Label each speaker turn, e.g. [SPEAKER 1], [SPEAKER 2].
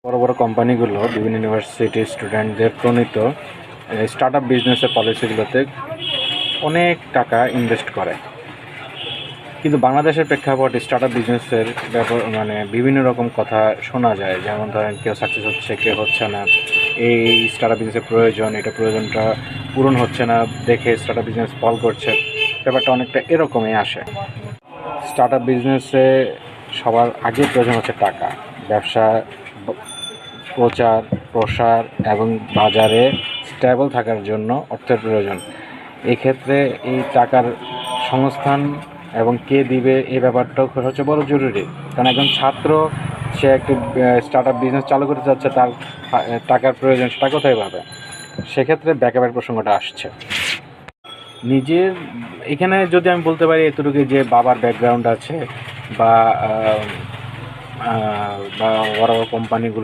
[SPEAKER 1] বড় বড় কোম্পানিগুলো বিভিন্ন ইউনিভার্সিটির স্টুডেন্টদের প্রণীত স্টার্ট আপ বিজনেসের পলিসিগুলোতে অনেক টাকা ইনভেস্ট করে, কিন্তু বাংলাদেশের প্রেক্ষাপট স্টার্ট আপ বিজনেসের ব্যাপার বিভিন্ন রকম কথা শোনা যায়। যেমন ধরেন, কেউ সাকসেস হচ্ছে, কেউ হচ্ছে না, এই স্টার্ট আপ বিজনেসের প্রয়োজন, এটা প্রয়োজনটা পূরণ হচ্ছে না দেখে স্টার্ট আপ বিজনেস ফল করছে। ব্যাপারটা অনেকটা এরকমই আসে। স্টার্ট আপ বিজনেসে সবার আগে প্রয়োজন হচ্ছে টাকা। ব্যবসা প্রচার প্রসার এবং বাজারে স্টেবল থাকার জন্য অর্থের প্রয়োজন। এক্ষেত্রে এই টাকার সংস্থান এবং কে দিবে এই ব্যাপারটাও হচ্ছে বড় জরুরি। কারণ একজন ছাত্র, সে একটি স্টার্ট আপ বিজনেস চালু করতে যাচ্ছে, তার টাকার প্রয়োজন, সেটা কোথায় পাবে? সেক্ষেত্রে ব্যাকআপের প্রসঙ্গটা আসছে। নিজের এখানে যদি আমি বলতে পারি এতটুকু, যে বাবার ব্যাকগ্রাউন্ড আছে বা বড় বড় কোম্পানিগুলো